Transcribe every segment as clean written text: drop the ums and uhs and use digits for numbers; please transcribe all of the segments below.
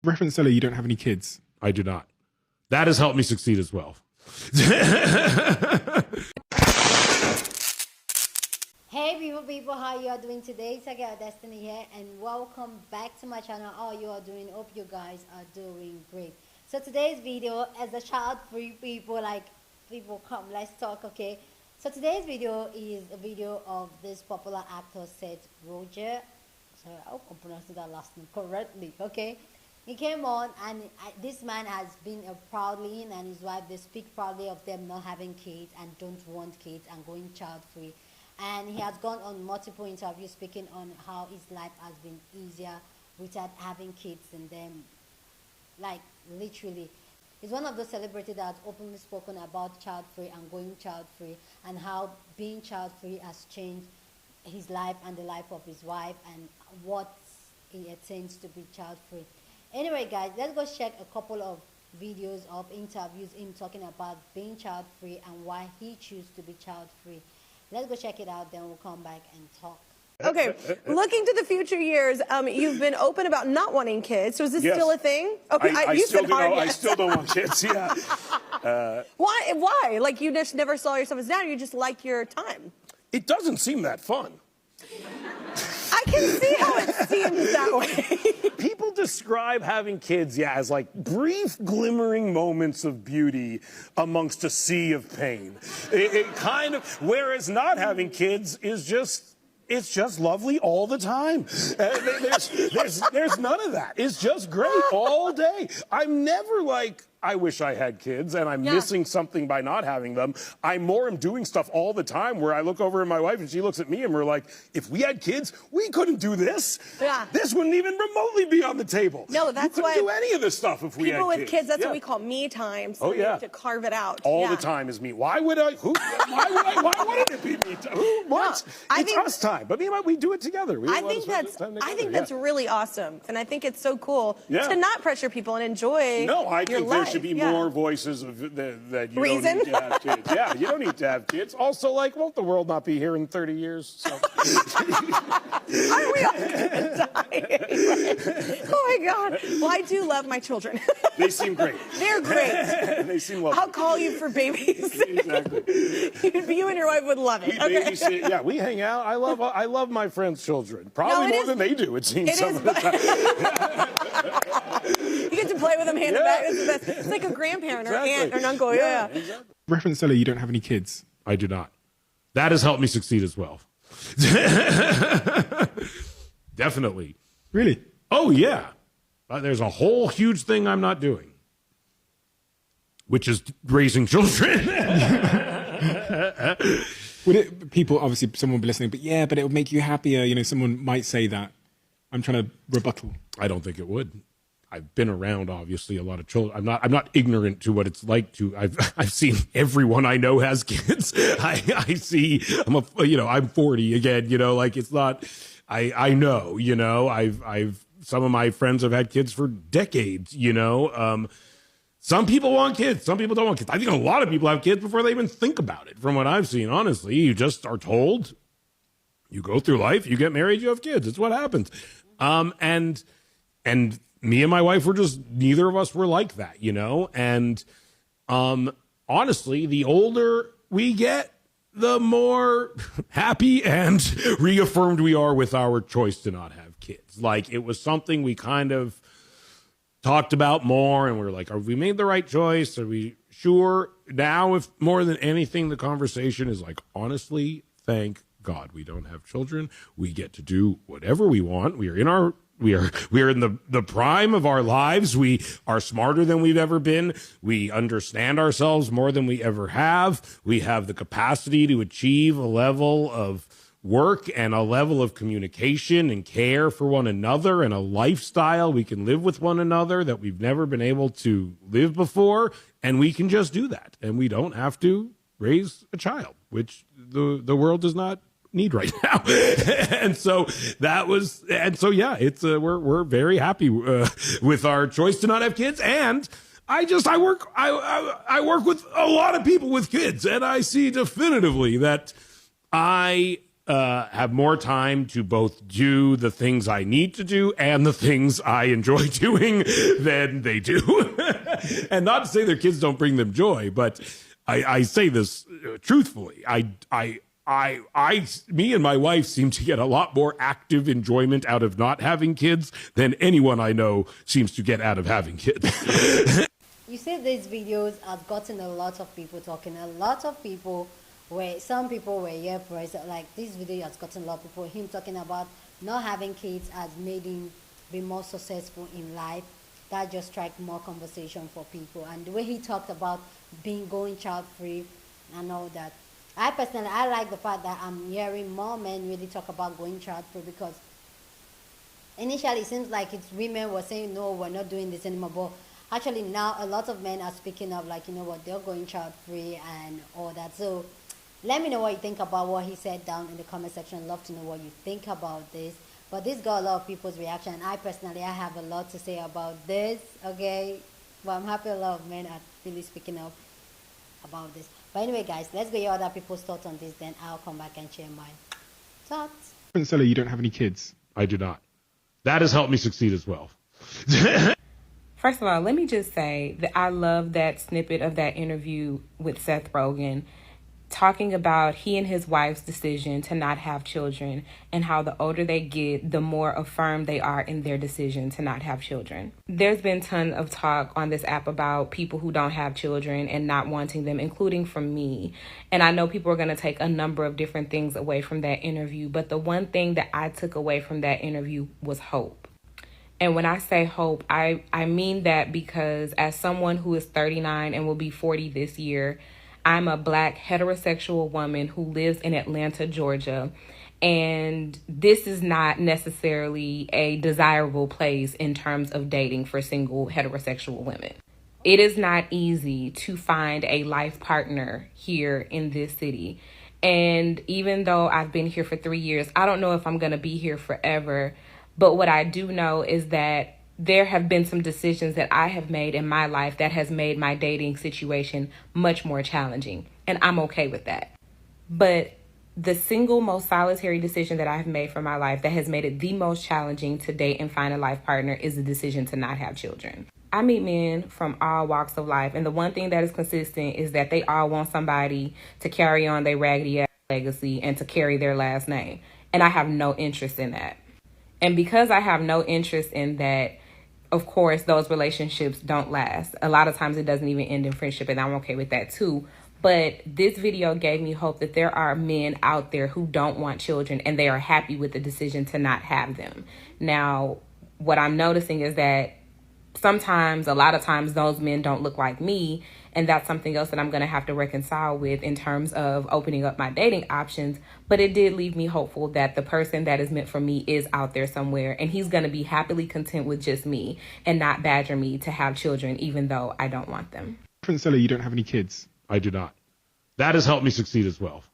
Reference seller, you don't have any kids. I do not. That has helped me succeed as well. Hey people, how you are doing today? It's Aga Destiny here, and welcome back to my channel. How you are doing? Hope you guys are doing great. So today's video, as a child-free people, come, let's talk, okay? So today's video is a video of this popular actor Seth Rogan. Sorry, I hope I'm pronouncing that last name correctly, okay? He came on, and this man has been proudly, and his wife, they speak proudly of them not having kids and don't want kids and going child-free. And he has gone on multiple interviews speaking on how his life has been easier without having kids and them. Like, literally. He's one of those celebrities that has openly spoken about child-free and going child-free and how being child-free has changed his life and the life of his wife and what he attains to be child-free. Anyway, guys, let's go check a couple of videos of interviews him talking about being child-free and why he chose to be child-free. Let's go check it out, then we'll come back and talk. Okay, looking to the future years, you've been open about not wanting kids. So is this still a thing? Okay, I still don't want kids, yeah. Why? Like, you just never saw yourself as that, or you just like your time? It doesn't seem that fun. I can see how it seems that way. People describe having kids, as like brief glimmering moments of beauty amongst a sea of pain. It kind of, whereas not having kids is just, it's just lovely all the time. There's none of that. It's just great all day. I'm never like, I wish I had kids and I'm missing something by not having them. I more am doing stuff all the time where I look over at my wife and she looks at me and we're like, if we had kids, we couldn't do this. Yeah. This wouldn't even remotely be on the table. No, that's we why couldn't do any of this stuff if we had kids. People with kids, that's what we call me time. So you have to carve it out. All the time is me. Why would I? Why wouldn't it be me time? Who? What? No, it's us time. But me and my, we do it together. I think that's really awesome, and I think it's so cool to not pressure people and enjoy. No, I think there life. should be more voices of that you Reason? don't need to have kids. Yeah, you don't need to have kids. Also, like, won't the world not be here in 30 years? So. Aren't we all gonna die? Oh my God! Well, I do love my children. They seem great. They're great. They seem lovely. I'll call you for babies. Exactly. You and your wife would love it. We babysit. Yeah, we hang out. I love my friends' children. Probably more than they do. It seems some of the time. You get to play with them hand to back. It's the best. It's like a grandparent or aunt or an uncle. Yeah. Exactly. Reference seller, you don't have any kids. I do not. That has helped me succeed as well. Definitely. Really? Oh, yeah. There's a whole huge thing I'm not doing, which is raising children. People, obviously, someone will be listening, but it would make you happier. You know, someone might say that. I'm trying to rebuttal. I don't think it would. I've been around, obviously, a lot of children. I'm not ignorant to what it's like to. I've seen everyone I know has kids. I see. I'm 40 again. You know, like it's not. I know. You know, I've some of my friends have had kids for decades. You know, some people want kids. Some people don't want kids. I think a lot of people have kids before they even think about it. From what I've seen, honestly, you just are told. You go through life. You get married. You have kids. It's what happens. And me and my wife were just, neither of us were like that, you know? And honestly, the older we get, the more happy and reaffirmed we are with our choice to not have kids. Like, it was something we kind of talked about more, and we were like, have we made the right choice? Are we sure? Now, if more than anything, the conversation is like, honestly, thank God we don't have children. We get to do whatever we want. We are in the prime of our lives. We are smarter than we've ever been. We understand ourselves more than we ever have. We have the capacity to achieve a level of work and a level of communication and care for one another and a lifestyle we can live with one another that we've never been able to live before. And we can just do that. And we don't have to raise a child, which the world does not need right now. And so we're very happy with our choice to not have kids. And I work with a lot of people with kids, and I see definitively that I have more time to both do the things I need to do and the things I enjoy doing than they do. And not to say their kids don't bring them joy, but I say this truthfully. Me and my wife seem to get a lot more active enjoyment out of not having kids than anyone I know seems to get out of having kids. You see, these videos have gotten a lot of people talking. A lot of people where some people were here for it. Like this video has gotten a lot of people. Him talking about not having kids has made him be more successful in life. That just strike more conversation for people. And the way he talked about going child free and all that. I personally, I like the fact that I'm hearing more men really talk about going child free, because initially it seems like it's women were saying, no, we're not doing this anymore. But actually now a lot of men are speaking up, like, you know what, they're going child free and all that. So let me know what you think about what he said down in the comment section. I'd love to know what you think about this. But this got a lot of people's reaction. And I personally, I have a lot to say about this, okay? But I'm happy a lot of men are really speaking up about this. But anyway, guys, let's go hear other people's thoughts on this. Then I'll come back and share my thoughts. Stella, you don't have any kids. I do not. That has helped me succeed as well. First of all, let me just say that I love that snippet of that interview with Seth Rogan, talking about he and his wife's decision to not have children and how the older they get, the more affirmed they are in their decision to not have children. There's been a ton of talk on this app about people who don't have children and not wanting them, including from me. And I know people are going to take a number of different things away from that interview, but the one thing that I took away from that interview was hope. And when I say hope, I mean that because as someone who is 39 and will be 40 this year, I'm a Black heterosexual woman who lives in Atlanta, Georgia, and this is not necessarily a desirable place in terms of dating for single heterosexual women. It is not easy to find a life partner here in this city. And even though I've been here for 3 years, I don't know if I'm going to be here forever. But what I do know is that there have been some decisions that I have made in my life that has made my dating situation much more challenging. And I'm okay with that. But the single most solitary decision that I have made for my life that has made it the most challenging to date and find a life partner is the decision to not have children. I meet men from all walks of life. And the one thing that is consistent is that they all want somebody to carry on their raggedy ass legacy and to carry their last name. And I have no interest in that. And because I have no interest in that, of course, those relationships don't last. A lot of times it doesn't even end in friendship, and I'm okay with that too. But this video gave me hope that there are men out there who don't want children and they are happy with the decision to not have them. Now, what I'm noticing is that sometimes, a lot of times, those men don't look like me. And that's something else that I'm going to have to reconcile with in terms of opening up my dating options. But it did leave me hopeful that the person that is meant for me is out there somewhere. And he's going to be happily content with just me and not badger me to have children, even though I don't want them. Stella, you don't have any kids. I do not. That has helped me succeed as well.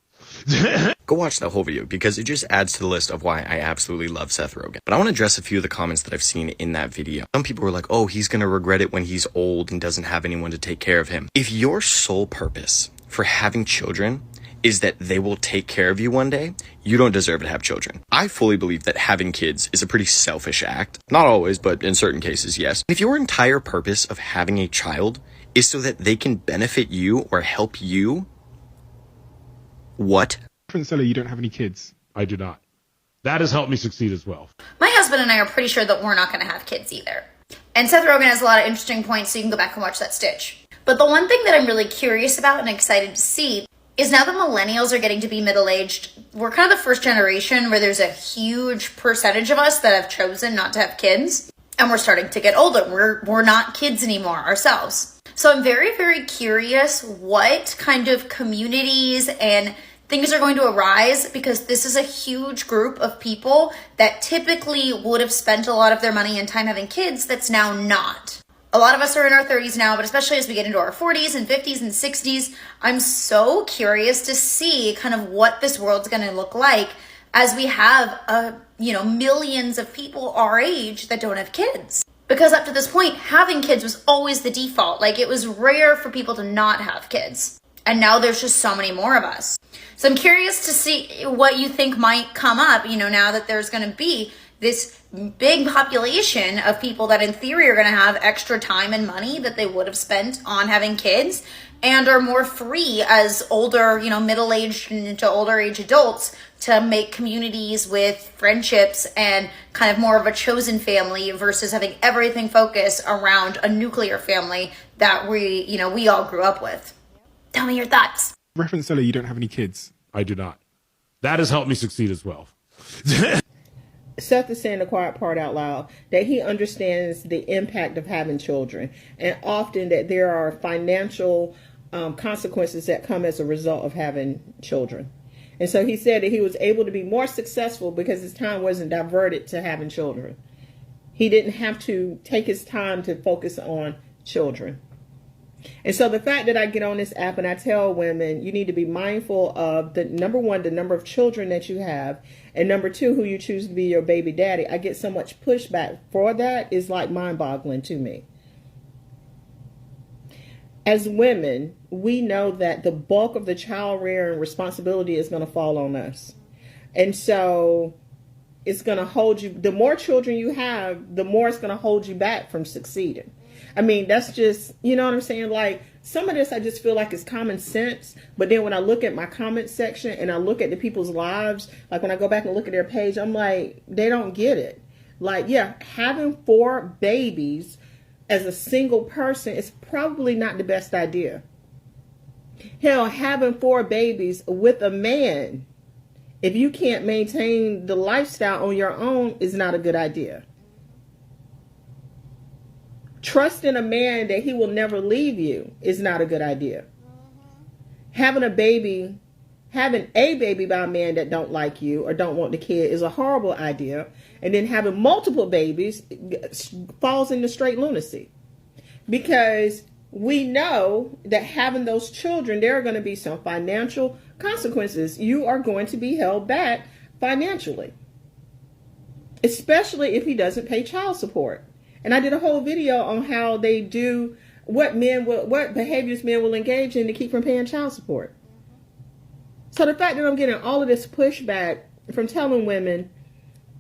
Go watch that whole video because it just adds to the list of why I absolutely love Seth Rogan. But I want to address a few of the comments that I've seen in that video. Some people were like, oh, he's going to regret it when he's old and doesn't have anyone to take care of him. If your sole purpose for having children is that they will take care of you one day, you don't deserve to have children. I fully believe that having kids is a pretty selfish act. Not always, but in certain cases, yes. If your entire purpose of having a child is so that they can benefit you or help you, what? Stella, you don't have any kids. I do not. That has helped me succeed as well. My husband and I are pretty sure that we're not going to have kids either. And Seth Rogan has a lot of interesting points, so you can go back and watch that stitch. But the one thing that I'm really curious about and excited to see is now that millennials are getting to be middle-aged, we're kind of the first generation where there's a huge percentage of us that have chosen not to have kids. And we're starting to get older. We're not kids anymore ourselves. So I'm very, very curious what kind of communities and things are going to arise, because this is a huge group of people that typically would have spent a lot of their money and time having kids that's now not. A lot of us are in our 30s now, but especially as we get into our 40s and 50s and 60s, I'm so curious to see kind of what this world's going to look like as we have, millions of people our age that don't have kids. Because up to this point, having kids was always the default. Like, it was rare for people to not have kids. And now there's just so many more of us. So I'm curious to see what you think might come up, now that there's going to be this big population of people that in theory are going to have extra time and money that they would have spent on having kids and are more free as older, middle-aged and into older age adults to make communities with friendships and kind of more of a chosen family versus having everything focus around a nuclear family that we all grew up with. Tell me your thoughts. Reference Stella, you don't have any kids. I do not. That has helped me succeed as well. Seth is saying the quiet part out loud, that he understands the impact of having children, and often that there are financial consequences that come as a result of having children. And so he said that he was able to be more successful because his time wasn't diverted to having children. He didn't have to take his time to focus on children. And so the fact that I get on this app and I tell women, you need to be mindful of number one, the number of children that you have, and number two, who you choose to be your baby daddy. I get so much pushback for that. Is like mind-boggling to me. As women, we know that the bulk of the child rearing responsibility is going to fall on us. And so it's going to hold you, the more children you have, the more it's going to hold you back from succeeding. I mean, that's just, you know what I'm saying? Like, some of this I just feel like it's common sense. But then when I look at my comment section and I look at the people's lives, like when I go back and look at their page, I'm like, they don't get it. Like, yeah, having 4 babies as a single person is probably not the best idea. Hell, having 4 babies with a man, if you can't maintain the lifestyle on your own, is not a good idea. Trusting a man that he will never leave you is not a good idea. Having a baby by a man that don't like you or don't want the kid is a horrible idea. And then having multiple babies falls into straight lunacy. Because we know that having those children, there are going to be some financial consequences. You are going to be held back financially. Especially if he doesn't pay child support. And I did a whole video on how they do, what behaviors men will engage in to keep from paying child support. So the fact that I'm getting all of this pushback from telling women,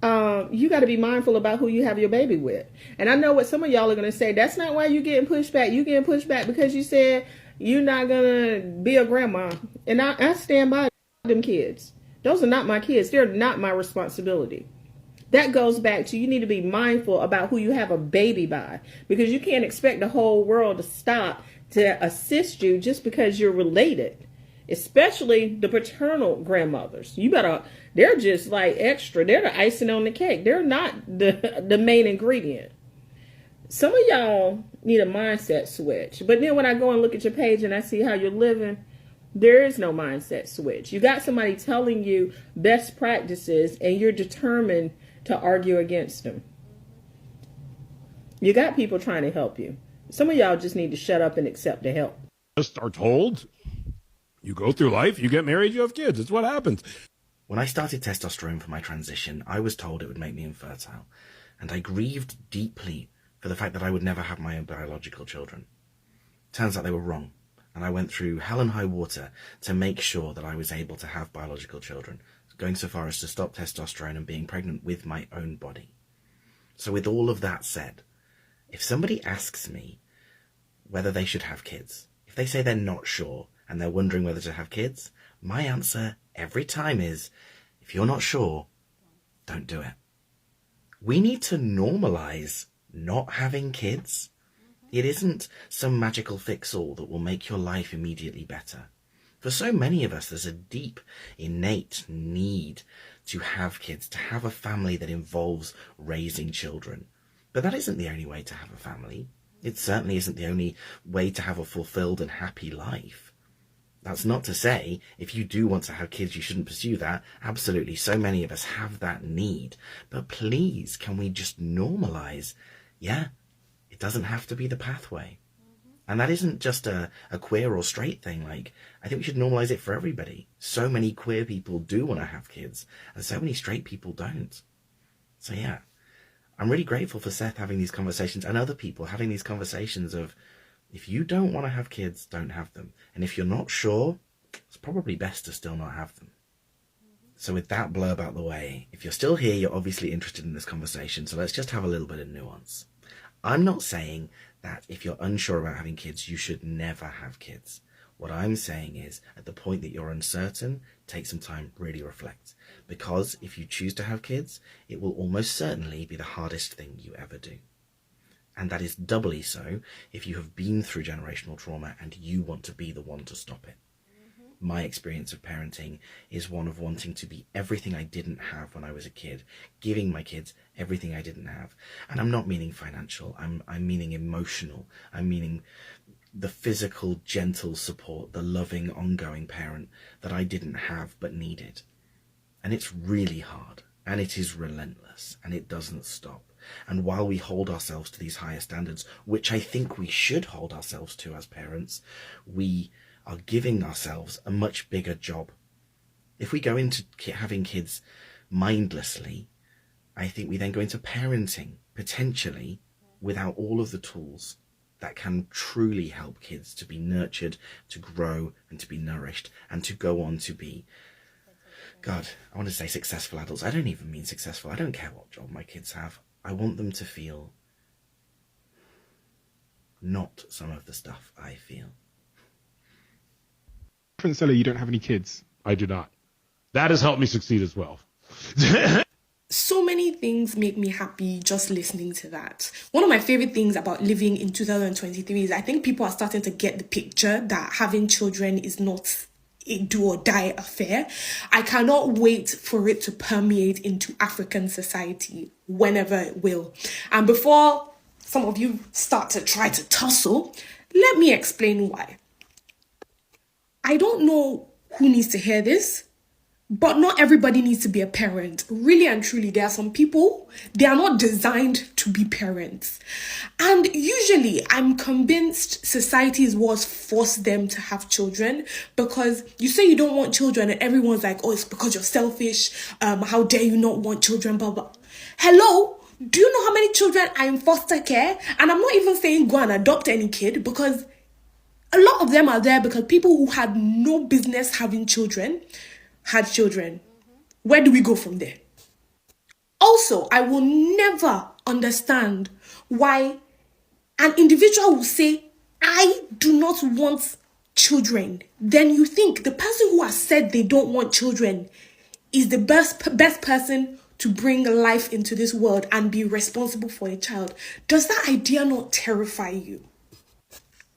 you got to be mindful about who you have your baby with. And I know what some of y'all are going to say, that's not why you're getting pushback. You're getting pushback because you said you're not going to be a grandma. And I stand by them kids. Those are not my kids. They're not my responsibility. That goes back to, you need to be mindful about who you have a baby by, because you can't expect the whole world to stop to assist you just because you're related, especially the paternal grandmothers. They're just like extra. They're the icing on the cake. They're not the main ingredient. Some of y'all need a mindset switch. But then when I go and look at your page and I see how you're living, there is no mindset switch. You got somebody telling you best practices and you're determined to argue against them. You got people trying to help you. Some of y'all just need to shut up and accept the help. Just are told, you go through life, you get married, you have kids. It's what happens. When I started testosterone for my transition, I was told it would make me infertile. And I grieved deeply for the fact that I would never have my own biological children. Turns out they were wrong. And I went through hell and high water to make sure that I was able to have biological children, going so far as to stop testosterone and being pregnant with my own body. So with all of that said, if somebody asks me whether they should have kids, if they say they're not sure and they're wondering whether to have kids, my answer every time is, if you're not sure, don't do it. We need to normalize not having kids. It isn't some magical fix-all that will make your life immediately better. For so many of us, there's a deep, innate need to have kids, to have a family that involves raising children. But that isn't the only way to have a family. It certainly isn't the only way to have a fulfilled and happy life. That's not to say, if you do want to have kids, you shouldn't pursue that. Absolutely, so many of us have that need. But please, can we just normalize? Yeah, it doesn't have to be the pathway. And that isn't just a queer or straight thing. Like, I think we should normalize it for everybody. So many queer people do want to have kids, and so many straight people don't. So yeah, I'm really grateful for Seth having these conversations and other people having these conversations of, If you don't want to have kids, don't have them. And if you're not sure, it's probably best to still not have them. So with that blurb out the way, if you're still here, you're obviously interested in this conversation, so let's just have a little bit of nuance. I'm not saying that if you're unsure about having kids, you should never have kids. What I'm saying is, at the point that you're uncertain, take some time, really reflect. Because if you choose to have kids, it will almost certainly be the hardest thing you ever do. And that is doubly so if you have been through generational trauma and you want to be the one to stop it. My experience of parenting is one of wanting to be everything I didn't have when I was a kid, giving my kids everything I didn't have. And I'm not meaning financial, I'm meaning emotional, I'm meaning the physical, gentle support, the loving, ongoing parent that I didn't have but needed. And it's really hard, and it is relentless, and it doesn't stop. And while we hold ourselves to these higher standards, which I think we should hold ourselves to as parents, we are giving ourselves a much bigger job. If we go into having kids mindlessly, I think we then go into parenting, potentially, without all of the tools that can truly help kids to be nurtured, to grow, and to be nourished, and to go on to be, God, I want to say successful adults. I don't even mean successful. I don't care what job my kids have. I want them to feel not some of the stuff I feel. Seller, you don't have any kids. I do not. That has helped me succeed as well. So many things make me happy just listening to that. One of my favorite things about living in 2023 is I think people are starting to get the picture that having children is not a do or die affair. I cannot wait for it to permeate into African society whenever it will. And before some of you start to try to tussle, let me explain why. I don't know who needs to hear this, but not everybody needs to be a parent. Really and truly, there are some people, they are not designed to be parents. And usually, I'm convinced society is what's forced them to have children, because you say you don't want children and everyone's like, oh, it's because you're selfish. How dare you not want children, blah, blah. Hello? Do you know how many children are in foster care? And I'm not even saying go and adopt any kid, because a lot of them are there because people who had no business having children had children. Where do we go from there? Also, I will never understand why an individual will say, I do not want children. Then you think the person who has said they don't want children is the best person to bring life into this world and be responsible for a child. Does that idea not terrify you?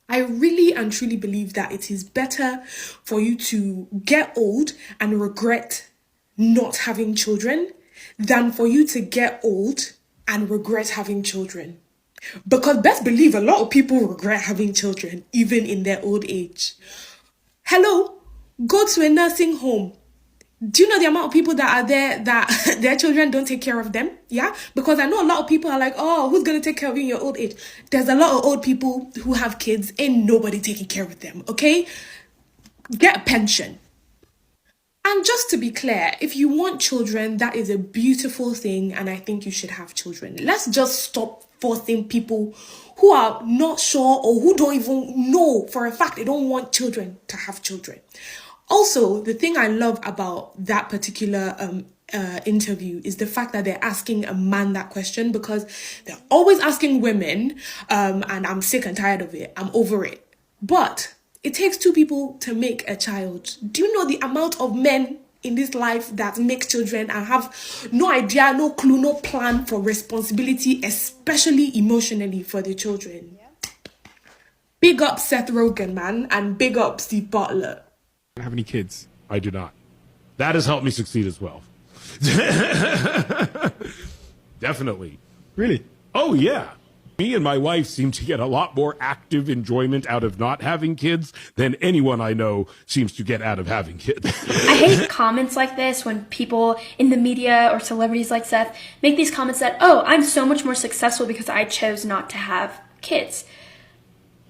I really and truly believe that it is better for you to get old and regret not having children than for you to get old and regret having children. Because best believe a lot of people regret having children even in their old age. Hello, go to a nursing home. Do you know the amount of people that are there that their children don't take care of them? Yeah? Because I know a lot of people are like, oh, who's going to take care of you in your old age? There's a lot of old people who have kids. Ain't nobody taking care of them, okay? Get a pension. And just to be clear, if you want children, that is a beautiful thing, and I think you should have children. Let's just stop forcing people who are not sure or who don't even know for a fact they don't want children to have children. Also, the thing I love about that particular interview is the fact that they're asking a man that question, because they're always asking women, and I'm sick and tired of it. I'm over it. But it takes two people to make a child. Do you know the amount of men in this life that make children and have no idea, no clue, no plan for responsibility, especially emotionally for the children? Yeah. Big up Seth Rogan, man, and big up Steve Butler. Have any kids? I do not. That has helped me succeed as well. Definitely. Really? Oh, yeah. Me and my wife seem to get a lot more active enjoyment out of not having kids than anyone I know seems to get out of having kids. I hate comments like this when people in the media or celebrities like Seth make these comments that, oh, I'm so much more successful because I chose not to have kids.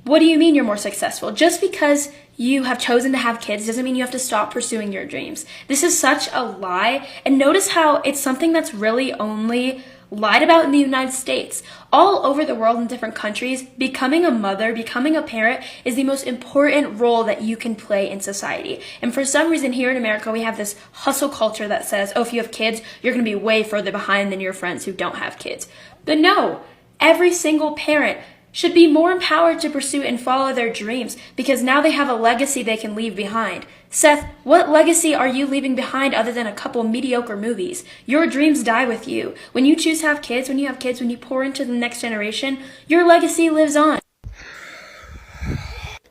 What do you mean you're more successful? Just because you have chosen to have kids doesn't mean you have to stop pursuing your dreams. This is such a lie. And notice how it's something that's really only lied about in the United States. All over the world in different countries, becoming a mother, becoming a parent is the most important role that you can play in society. And for some reason here in America, we have this hustle culture that says, oh, if you have kids, you're going to be way further behind than your friends who don't have kids. But no, every single parent should be more empowered to pursue and follow their dreams because now they have a legacy they can leave behind. Seth, what legacy are you leaving behind other than a couple mediocre movies? Your dreams die with you. When you choose to have kids, when you pour into the next generation, your legacy lives on.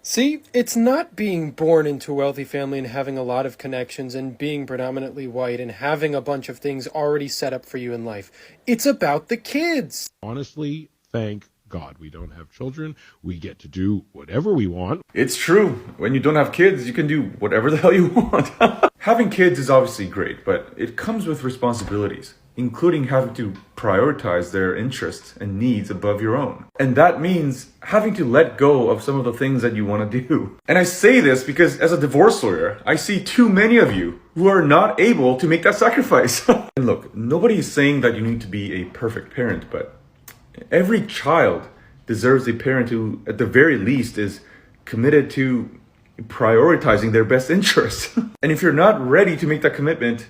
See, it's not being born into a wealthy family and having a lot of connections and being predominantly white and having a bunch of things already set up for you in life. It's about the kids. Honestly, thank God we don't have children. We get to do whatever we want. It's true. When you don't have kids, you can do whatever the hell you want. Having kids is obviously great, but it comes with responsibilities, including having to prioritize their interests and needs above your own. And that means having to let go of some of the things that you want to do. And I say this because as a divorce lawyer, I see too many of you who are not able to make that sacrifice. And look, nobody is saying that you need to be a perfect parent, but every child deserves a parent who, at the very least, is committed to prioritizing their best interests. And if you're not ready to make that commitment,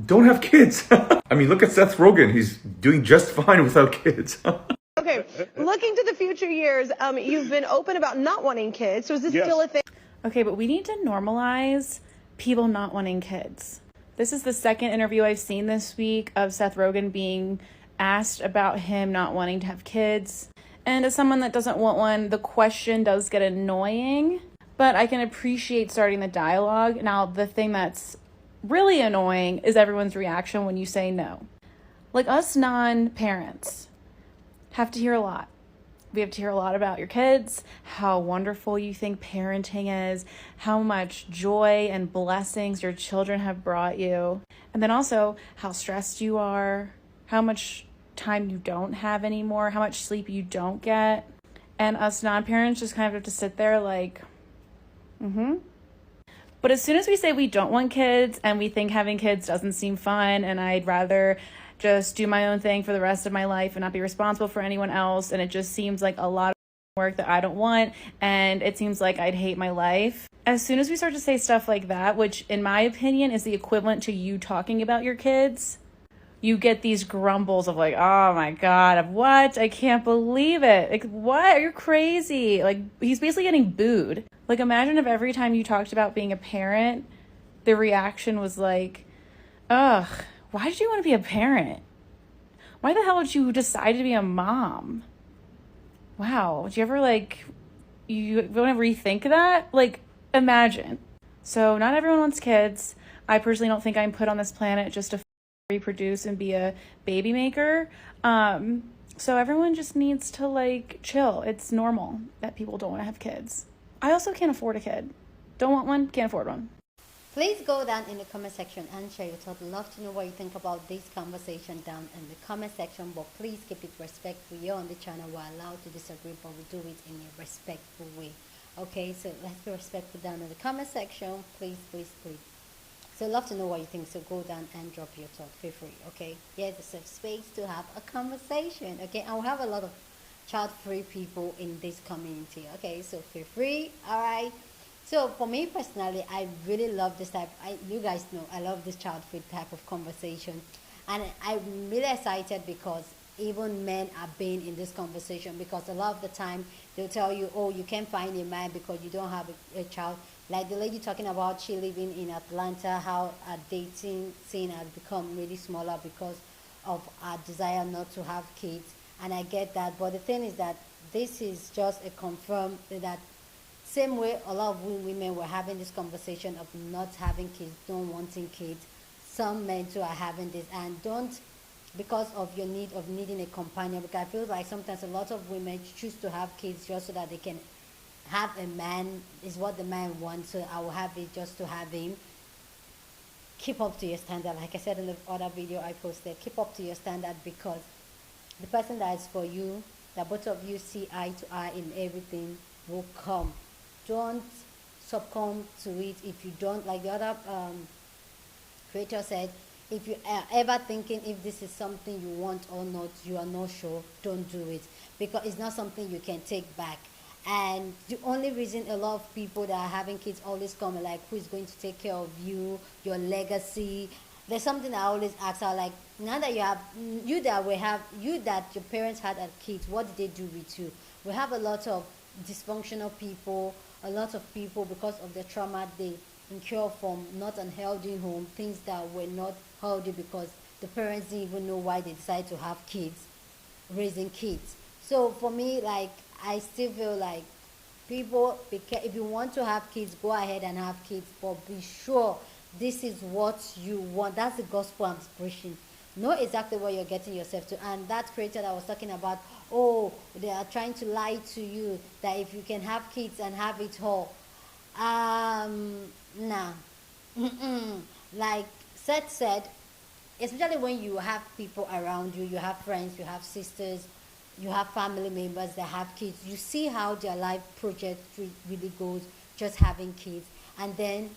don't have kids. I mean, look at Seth Rogan. He's doing just fine without kids. Okay, looking to the future years, you've been open about not wanting kids. So is this still a thing? Okay, but we need to normalize people not wanting kids. This is the second interview I've seen this week of Seth Rogan being asked about him not wanting to have kids. And as someone that doesn't want one, the question does get annoying, but I can appreciate starting the dialogue. Now, the thing that's really annoying is everyone's reaction when you say no. Like us non-parents have to hear a lot. We have to hear a lot about your kids, how wonderful you think parenting is, how much joy and blessings your children have brought you, and then also how stressed you are, how much time you don't have anymore, how much sleep you don't get. And us non-parents just kind of have to sit there like, But as soon as we say we don't want kids and we think having kids doesn't seem fun and I'd rather just do my own thing for the rest of my life and not be responsible for anyone else, and it just seems like a lot of work that I don't want, and it seems like I'd hate my life. As soon as we start to say stuff like that, which in my opinion is the equivalent to you talking about your kids, you get these grumbles of like, oh my God, what? I can't believe it. Like, what? You're crazy. Like, he's basically getting booed. Like, imagine if every time you talked about being a parent, the reaction was like, ugh, why did you want to be a parent? Why the hell did you decide to be a mom? Wow. Did you ever you want to rethink that? Like, imagine. So not everyone wants kids. I personally don't think I'm put on this planet just to reproduce and be a baby maker. So everyone just needs to chill. It's normal that people don't want to have kids. I also can't afford a kid. Don't want one, can't afford one. Please go down in the comment section and share your thoughts. Love to know what you think about this conversation down in the comment section, but please keep it respectful. You're on the channel, we're allowed to disagree, but we do it in a respectful way. Okay, so let's be respectful down in the comment section. Please, please, please. So love to know what you think, so go down and drop your thought. Feel free, okay? Yeah, there's a space to have a conversation, okay? And we have a lot of child-free people in this community, okay? So feel free, all right? So for me personally, I really love this type. You guys know I love this child-free type of conversation, and I'm really excited because even men are being in this conversation, because a lot of the time they'll tell you, oh, you can't find a man because you don't have a child. Like the lady talking about she living in Atlanta, how a dating scene has become really smaller because of our desire not to have kids, and I get that. But the thing is that this is just a confirm that same way a lot of women were having this conversation of not having kids, don't wanting kids. Some men too are having this, and don't because of your need of needing a companion. Because I feel like sometimes a lot of women choose to have kids just so that they can have a man, is what the man wants, so I will have it just to have him. Keep up to your standard. Like I said in the other video I posted, keep up to your standard, because the person that is for you, that both of you see eye to eye in everything, will come. Don't succumb to it. If you don't, like the other creator said, If you are ever thinking if this is something you want or not, you are not sure, don't do it, because it's not something you can take back. And the only reason a lot of people that are having kids always come like, who is going to take care of you, your legacy? There's something I always ask her, like, now that you that your parents had as kids, what did they do with you? We have a lot of dysfunctional people, a lot of people, because of the trauma they incur from not unhealthy home, things that were not healthy because the parents didn't even know why they decided to have kids, raising kids. So for me, like, I still feel like people, if you want to have kids, go ahead and have kids, but be sure this is what you want. That's the gospel I'm preaching. Know exactly what you're getting yourself to. And that creator that I was talking about, oh, they are trying to lie to you that if you can have kids and have it all, nah. Like Seth said, especially when you have people around you, you have friends, you have sisters, you have family members that have kids, you see how their life project really goes, just having kids. And then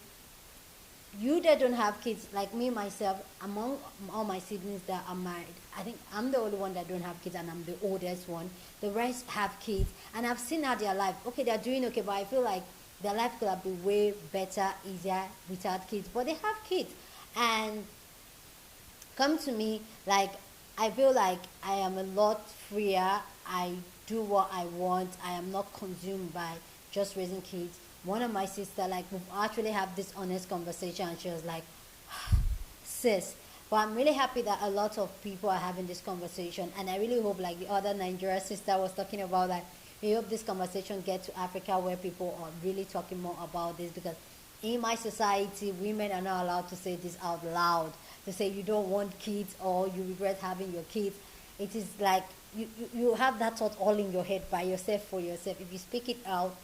you that don't have kids, like me myself, among all my siblings that are married, I think I'm the only one that don't have kids, and I'm the oldest one. The rest have kids, and I've seen how their life, okay, they're doing okay, but I feel like their life could have been way better, easier without kids, but they have kids. And come to me, like, I feel like I am a lot freer. I do what I want. I am not consumed by just raising kids. One of my sisters, like, we actually have this honest conversation, and she was like, sis. But I'm really happy that a lot of people are having this conversation, and I really hope, like the other Nigerian sister was talking about, that we hope this conversation gets to Africa where people are really talking more about this, because in my society, women are not allowed to say this out loud, to say you don't want kids or you regret having your kids. It is like you have that thought all in your head by yourself, for yourself. If you speak it out,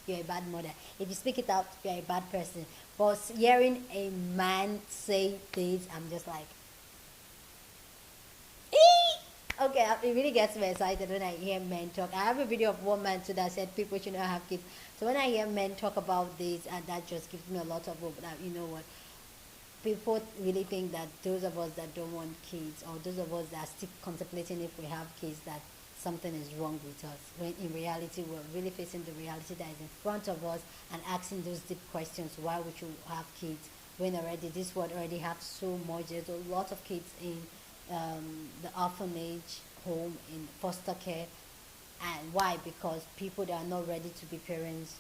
you're a bad mother. If you speak it out, you're a bad person. But hearing a man say this, I'm just like, ee! Okay, it really gets me excited when I hear men talk. I have a video of one man too that said people should not have kids. So when I hear men talk about this, and that just gives me a lot of hope that, you know what, people really think that those of us that don't want kids, or those of us that are still contemplating if we have kids, that something is wrong with us, when in reality we're really facing the reality that is in front of us, and asking those deep questions, why would you have kids when already this world already have so much. There's a lot of kids in the orphanage home, in foster care. And why? Because people that are not ready to be parents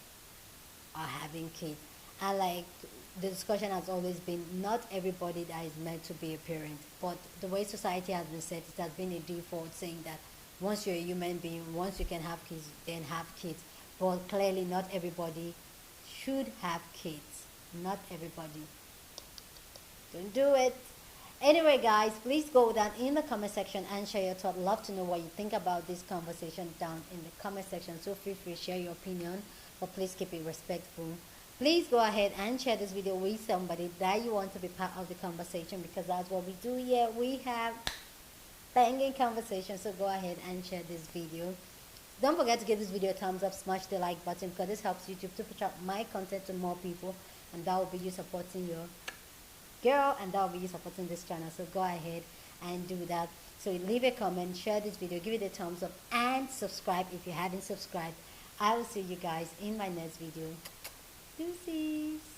are having kids. And like the discussion has always been, not everybody that is meant to be a parent, but the way society has been set, it has been a default saying that once you're a human being, once you can have kids, then have kids. But clearly not everybody should have kids. Not everybody. Don't do it. Anyway, guys, please go down in the comment section and share your thought. Love to know what you think about this conversation down in the comment section. So feel free to share your opinion, but please keep it respectful. Please go ahead and share this video with somebody that you want to be part of the conversation, because that's what we do here. We have banging conversation. So go ahead and share this video. Don't forget to give this video a thumbs up, smash the like button, because this helps YouTube to push out my content to more people, and that will be you supporting your girl, and that will be you supporting this channel. So go ahead and do that. So leave a comment, share this video, give it a thumbs up, and subscribe if you haven't subscribed. I will see you guys in my next video. Deuces.